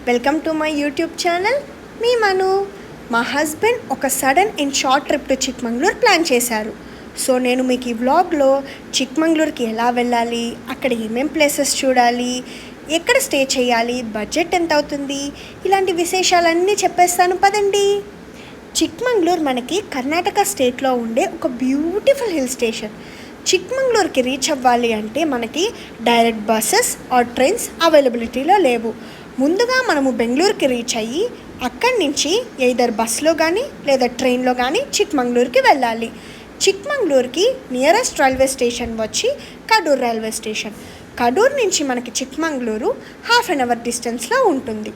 Welcome to my YouTube channel మీ మను. మా husband ఒక sudden and short trip to Chikmagalur plan చేశారు. సో నేను మీకు ఈ వ్లాగ్లో చిక్మంగళూరుకి ఎలా వెళ్ళాలి, అక్కడ ఏమేం ప్లేసెస్ చూడాలి, ఎక్కడ స్టే చేయాలి, బడ్జెట్ ఎంత అవుతుంది, ఇలాంటి విశేషాలన్నీ చెప్పేస్తాను పదండి. చిక్మంగళూరు మనకి కర్ణాటక స్టేట్లో ఉండే ఒక బ్యూటిఫుల్ హిల్ స్టేషన్. చిక్మంగళూరుకి రీచ్ అవ్వాలి అంటే మనకి డైరెక్ట్ బస్సెస్ ఆర్ ట్రైన్స్ అవైలబిలిటీలో లేవు. ముందుగా మనము బెంగళూరుకి రీచ్ అయ్యి అక్కడి నుంచి ఎయిదర్ బస్లో కానీ లేదా ట్రైన్లో కానీ చిక్మంగళూరుకి వెళ్ళాలి. చిక్మంగళూరుకి నియరెస్ట్ రైల్వే స్టేషన్ వచ్చి కడూర్ రైల్వే స్టేషన్. కడూర్ నుంచి మనకి చిక్మంగళూరు హాఫ్ అన్ అవర్ డిస్టెన్స్లో ఉంటుంది.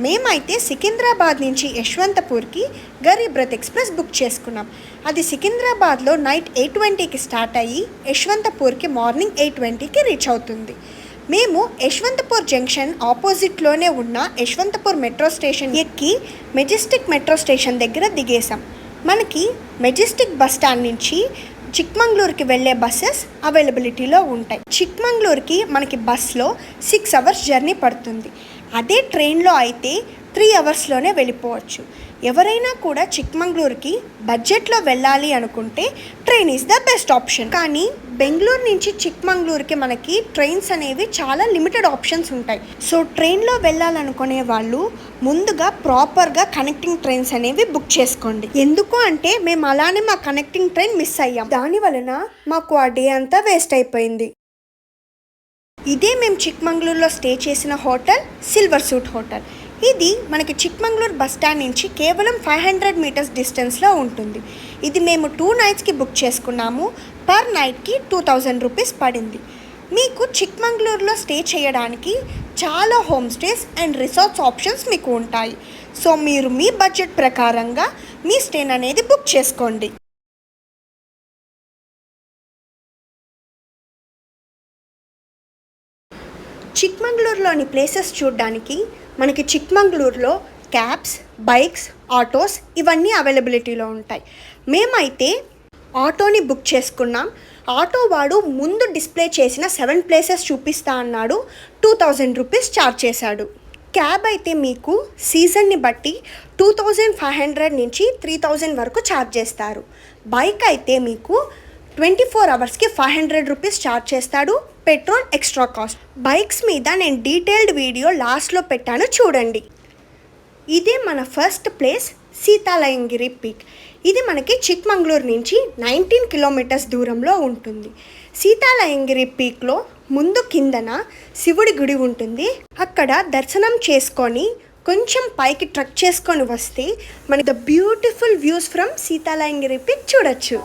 మేమైతే సికింద్రాబాద్ నుంచి యశ్వంతపూర్కి గరీబ్ రథ్ ఎక్స్ప్రెస్ బుక్ చేసుకున్నాం. అది సికింద్రాబాద్లో నైట్ 8:20కి స్టార్ట్ అయ్యి యశ్వంతపూర్కి మార్నింగ్ 8:20కి రీచ్ అవుతుంది. మేము యశ్వంతపూర్ జంక్షన్ ఆపోజిట్లోనే ఉన్న యశ్వంతపూర్ మెట్రో స్టేషన్ ఎక్కి మెజెస్టిక్ మెట్రో స్టేషన్ దగ్గర దిగేసాం. మనకి మెజెస్టిక్ బస్ స్టాండ్ నుంచి చిక్మంగళూరుకి వెళ్ళే బస్సెస్ అవైలబిలిటీలో ఉంటాయి. చిక్మంగళూరుకి మనకి బస్లో 6 అవర్స్ జర్నీ పడుతుంది. అదే ట్రైన్లో అయితే 3 అవర్స్లోనే వెళ్ళిపోవచ్చు. ఎవరైనా కూడా చిక్మంగళూరుకి బడ్జెట్లో వెళ్ళాలి అనుకుంటే train is the best option. కానీ బెంగళూరు నుంచి చిక్మంగళూరుకి మనకి ట్రైన్స్ అనేవి చాలా లిమిటెడ్ ఆప్షన్స్ ఉంటాయి. సో ట్రైన్లో వెళ్ళాలనుకునే వాళ్ళు ముందుగా ప్రాపర్గా కనెక్టింగ్ ట్రైన్స్ అనేవి బుక్ చేసుకోండి. ఎందుకు అంటే మేము అలానే మా కనెక్టింగ్ ట్రైన్ మిస్ అయ్యాం. దాని వలన మాకు ఆ డే అంతా వేస్ట్ అయిపోయింది. ఇదే మేము చిక్మంగళూరులో స్టే చేసిన హోటల్ సిల్వర్ సూట్ హోటల్. ఇది మనకి చిక్మంగళూరు బస్ స్టాండ్ నుంచి కేవలం 500 మీటర్స్ డిస్టెన్స్లో ఉంటుంది. ఇది మేము 2 నైట్స్కి బుక్ చేసుకున్నాము. పర్ నైట్కి 2000 రూపీస్ పడింది. మీకు చిక్మంగళూరులో స్టే చేయడానికి చాలా home stays and resorts options మీకు ఉంటాయి. సో మీరు మీ బడ్జెట్ ప్రకారంగా మీ స్టేన్ అనేది బుక్ చేసుకోండి. చిక్మంగళూరులోని ప్లేసెస్ చూడడానికి మనకి చిక్మంగళూరులో క్యాబ్స్, బైక్స్, ఆటోస్ ఇవన్నీ అవైలబిలిటీలో ఉంటాయి. మేమైతే ఆటోని బుక్ చేసుకున్నాం. ఆటో వాడు ముందు డిస్ప్లే చేసిన 7 ప్లేసెస్ చూపిస్తా అన్నాడు. 2000 రూపీస్ ఛార్జ్ చేశాడు. క్యాబ్ అయితే మీకు సీజన్ని బట్టి 2500 నుంచి 3000 వరకు ఛార్జ్ చేస్తారు. బైక్ అయితే మీకు 24 అవర్స్కి 500 రూపీస్ ఛార్జ్ చేస్తాడు. Petrol extra cost. బైక్స్ మీద నేను డీటెయిల్డ్ వీడియో లాస్ట్లో పెట్టాను, చూడండి. ఇదే మన ఫస్ట్ ప్లేస్ సీతాలయంగిరి పీక్. ఇది మనకి చిక్మంగళూరు నుంచి 19 కిలోమీటర్స్ దూరంలో ఉంటుంది. సీతాలయంగిరి పీక్లో ముందు కిందన శివుడి గుడి ఉంటుంది. అక్కడ దర్శనం చేసుకొని కొంచెం పైకి ట్రెక్ చేసుకొని వస్తే మనకి the beautiful views from Seethalayangiri peak Seethalayangiri.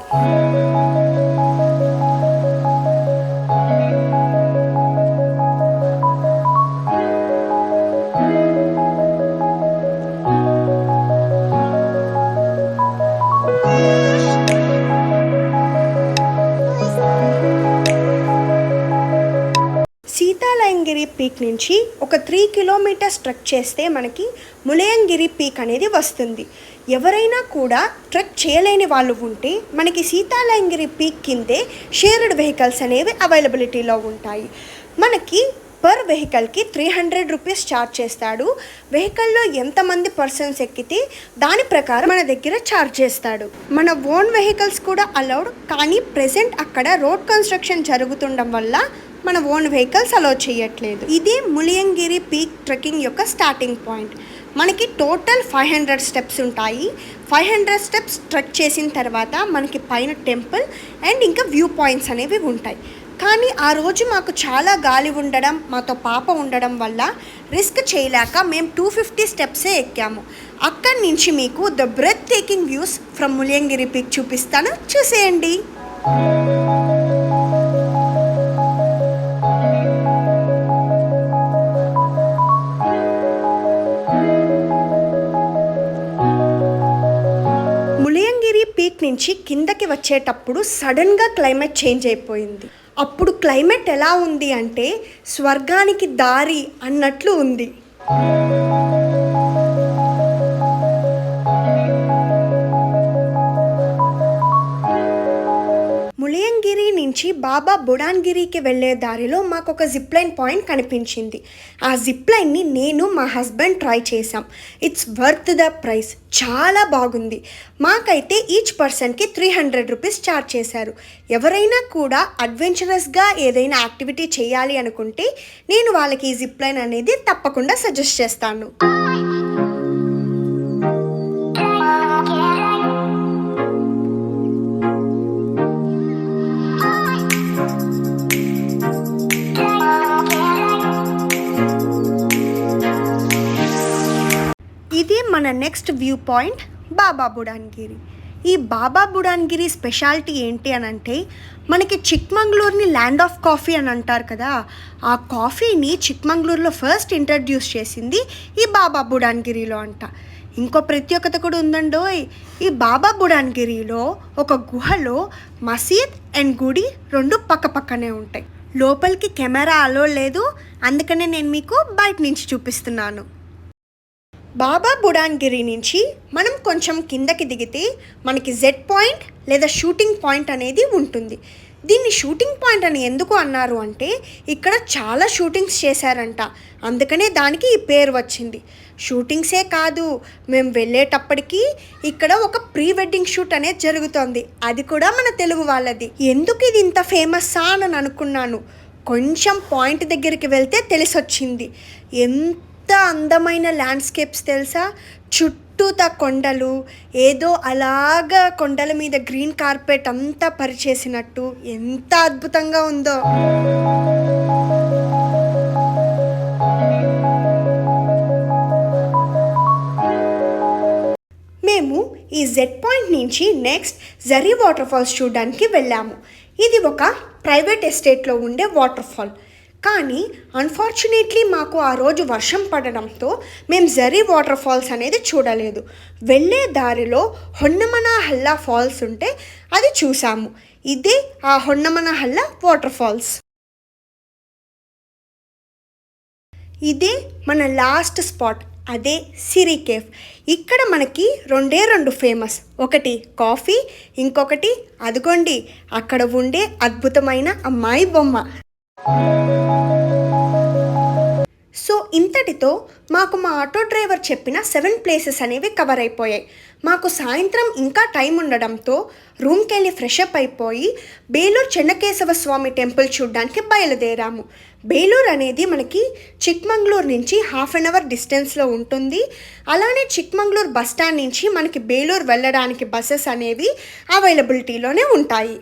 సీతాలయంగిరి పీక్ నుంచి ఒక 3 కిలోమీటర్స్ ట్రెక్ చేస్తే మనకి ములయంగిరి పీక్ అనేది వస్తుంది. ఎవరైనా కూడా ట్రెక్ చేయలేని వాళ్ళు ఉంటే మనకి సీతాలయంగిరి పీక్ కిందే షేర్డ్ వెహికల్స్ అనేవి అవైలబిలిటీలో ఉంటాయి. మనకి పర్ వెహికల్కి 300 రూపీస్ ఛార్జ్ చేస్తాడు. వెహికల్లో ఎంతమంది పర్సన్స్ ఎక్కితే దాని ప్రకారం మన దగ్గర ఛార్జ్ చేస్తాడు. మన ఓన్ వెహికల్స్ కూడా అలౌడ్, కానీ ప్రెజెంట్ అక్కడ రోడ్ కన్స్ట్రక్షన్ జరుగుతుండడం వల్ల మన ఓన్ వెహికల్స్ అలౌ చేయట్లేదు. ఇదే ములయంగిరి పీక్ ట్రెక్కింగ్ యొక్క స్టార్టింగ్ పాయింట్. మనకి టోటల్ 500 స్టెప్స్ ఉంటాయి. 500 స్టెప్స్ ట్రెక్ చేసిన తర్వాత మనకి పైన టెంపుల్ అండ్ ఇంకా వ్యూ పాయింట్స్ అనేవి ఉంటాయి. కానీ ఆ రోజు మాకు చాలా గాలి ఉండడం, మాతో పాప ఉండడం వల్ల రిస్క్ చేయలేక మేము 250 స్టెప్సే ఎక్కాము. అక్కడి నుంచి మీకు the breathtaking views from Mullayanagiri peak చూపిస్తాను, చూసేయండి. ములయంగిరి పీక్ నుంచి కిందకి వచ్చేటప్పుడు సడన్గా క్లైమేట్ చేంజ్ అయిపోయింది. అప్పుడు క్లైమేట్ ఎలా ఉంది అంటే స్వర్గానికి దారి అన్నట్లు ఉంది. ములయంగిరి నుంచి బాబా బుడాన్గిరికి వెళ్ళే దారిలో మాకు ఒక జిప్లైన్ పాయింట్ కనిపించింది. ఆ జిప్లైన్ని నేను మా హస్బెండ్ ట్రై చేసాం. It's worth the price. చాలా బాగుంది. మాకైతే ఈచ్ పర్సన్కి 300 రూపీస్ ఛార్జ్ చేశారు. ఎవరైనా కూడా అడ్వెంచరస్గా ఏదైనా యాక్టివిటీ చేయాలి అనుకుంటే నేను వాళ్ళకి ఈ జిప్లైన్ అనేది తప్పకుండా సజెస్ట్ చేస్తాను. ఇది మన నెక్స్ట్ వ్యూ పాయింట్ బాబా బుడాన్గిరి. ఈ బాబా బుడాన్గిరి స్పెషాలిటీ ఏంటి అని అంటే, మనకి చిక్మంగళూరుని ల్యాండ్ ఆఫ్ కాఫీ అని అంటారు కదా, ఆ కాఫీని చిక్మంగళూరులో ఫస్ట్ ఇంట్రడ్యూస్ చేసింది ఈ బాబా బుడాన్గిరిలో అంట. ఇంకో ప్రత్యేకత కూడా ఉందండోయ్. ఈ బాబా బుడాన్గిరిలో ఒక గుహలో మసీద్ అండ్ గుడి రెండు పక్కనే ఉంటాయి. లోపలికి కెమెరా అలో లేదు, అందుకనే నేను మీకు బయట నుంచి చూపిస్తున్నాను. బాబా బుడాన్గిరి నుంచి మనం కొంచెం కిందకి దిగితే మనకి జెడ్ పాయింట్ లేదా షూటింగ్ పాయింట్ అనేది ఉంటుంది. దీన్ని షూటింగ్ పాయింట్ అని ఎందుకు అన్నారు అంటే, ఇక్కడ చాలా షూటింగ్స్ చేశారంట, అందుకనే దానికి ఈ పేరు వచ్చింది. షూటింగ్సే కాదు, మేము వెళ్ళేటప్పటికి ఇక్కడ ఒక ప్రీ వెడ్డింగ్ షూట్ అనేది జరుగుతోంది, అది కూడా మన తెలుగు వాళ్ళది. ఎందుకు ఇది ఇంత ఫేమస్సా అని అనుకున్నాను. కొంచెం పాయింట్ దగ్గరికి వెళ్తే తెలిసొచ్చింది. ఎంత అందమైన ల్యాండ్స్కేప్స్ తెలుసా. చుట్టూతా కొండలు, ఏదో అలాగా కొండల మీద గ్రీన్ కార్పెట్ అంతా పరిచేసినట్టు ఎంత అద్భుతంగా ఉందో. మేము ఈ జెడ్ పాయింట్ నుంచి నెక్స్ట్ జరీ వాటర్ ఫాల్స్ చూడడానికి వెళ్ళాము. ఇది ఒక ప్రైవేట్ ఎస్టేట్లో ఉండే వాటర్ ఫాల్. కానీ అన్ఫార్చునేట్లీ మాకు ఆ రోజు వర్షం పడడంతో మేము జరీ వాటర్ ఫాల్స్ అనేది చూడలేదు. వెళ్ళే దారిలో హొన్నమనహల్లా ఫాల్స్ ఉంటే అది చూసాము. ఇదే ఆ హొన్నమనహల్లా వాటర్ ఫాల్స్. ఇదే మన లాస్ట్ స్పాట్, అదే సిరి కేఫ్. ఇక్కడ మనకి రెండు ఫేమస్, ఒకటి కాఫీ, ఇంకొకటి అదిగోండి అక్కడ ఉండే అద్భుతమైన అమ్మాయి బొమ్మ. సో ఇంతటితో మాకు మా ఆటో డ్రైవర్ చెప్పిన 7 ప్లేసెస్ అనేవి కవర్ అయిపోయాయి. మాకు సాయంత్రం ఇంకా టైం ఉండడంతో రూమ్కి వెళ్ళి ఫ్రెషప్ అయిపోయి బేలూరు చెన్నకేశవ స్వామి టెంపుల్ చూడడానికి బయలుదేరాము. బేలూరు అనేది మనకి చిక్మంగళూరు నుంచి 1/2 అవర్ డిస్టెన్స్లో ఉంటుంది. అలానే చిక్మంగళూరు బస్ స్టాండ్ నుంచి మనకి బేలూరు వెళ్ళడానికి బస్సెస్ అనేవి అవైలబిలిటీలోనే ఉంటాయి.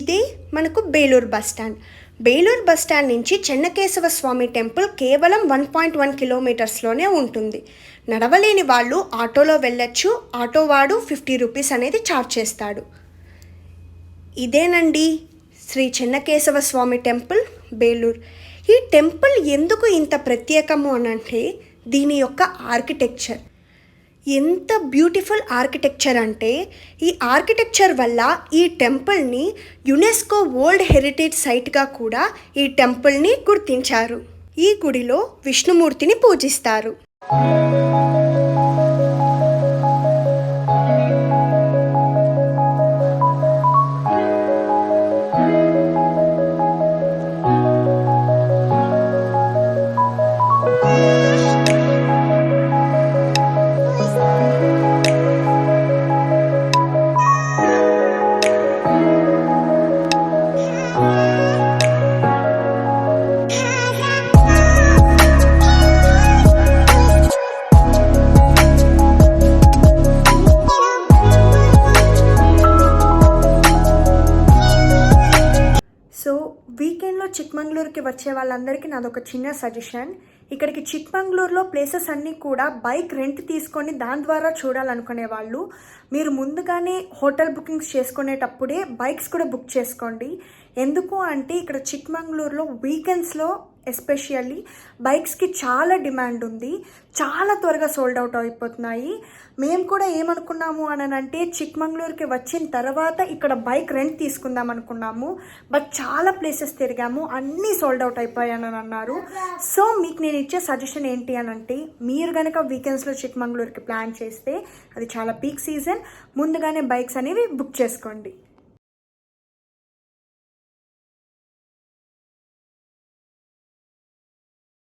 ఇదే మనకు Belur bus stand. Belur bus stand నుంచి చెన్నకేశవ స్వామి టెంపుల్ కేవలం 1.1 కిలోమీటర్స్లోనే ఉంటుంది. నడవలేని వాళ్ళు ఆటోలో వెళ్ళొచ్చు. ఆటో వాడు 50 రూపీస్ అనేది ఛార్జ్ చేస్తాడు. ఇదేనండి శ్రీ చెన్నకేశవ స్వామి టెంపుల్ బేలూరు. ఈ టెంపుల్ ఎందుకు ఇంత ప్రత్యేకము అనంటే, దీని యొక్క ఆర్కిటెక్చర్ ఎంత బ్యూటిఫుల్ ఆర్కిటెక్చర్ అంటే, ఈ ఆర్కిటెక్చర్ వల్ల ఈ టెంపుల్ని యునెస్కో వరల్డ్ హెరిటేజ్ సైట్గా కూడా ఈ టెంపుల్ని గుర్తించారు. ఈ గుడిలో విష్ణుమూర్తిని పూజిస్తారు. వీకెండ్లో చిక్మంగళూరుకి వచ్చే వాళ్ళందరికీ నాదొక చిన్న సజెషన్. ఇక్కడికి చిక్మంగళూరులో ప్లేసెస్ అన్నీ కూడా బైక్ రెంట్ తీసుకొని దాని ద్వారా చూడాలనుకునే వాళ్ళు మీరు ముందుగానే హోటల్ బుకింగ్స్ చేసుకునేటప్పుడే బైక్స్ కూడా బుక్ చేసుకోండి. ఎందుకు అంటే ఇక్కడ చిక్మంగళూరులో వీకెండ్స్లో ఎస్పెషల్లీ బైక్స్కి చాలా డిమాండ్ ఉంది. చాలా త్వరగా సోల్డ్ అవుట్ అయిపోతున్నాయి. మేము కూడా ఏమనుకున్నాము అని అంటే, చిక్మంగళూరుకి వచ్చిన తర్వాత ఇక్కడ బైక్ రెంట్ తీసుకుందాం అనుకున్నాము. బట్ చాలా ప్లేసెస్ తిరిగాము, అన్నీ సోల్డ్ అవుట్ అయిపోయాయని అన్నారు. సో మీకు నేను ఇచ్చే సజెషన్ ఏంటి అని అంటే, మీరు కనుక వీకెండ్స్లో చిక్మంగళూరుకి ప్లాన్ చేస్తే అది చాలా పీక్ సీజన్, ముందుగానే బైక్స్ అనేవి బుక్ చేసుకోండి.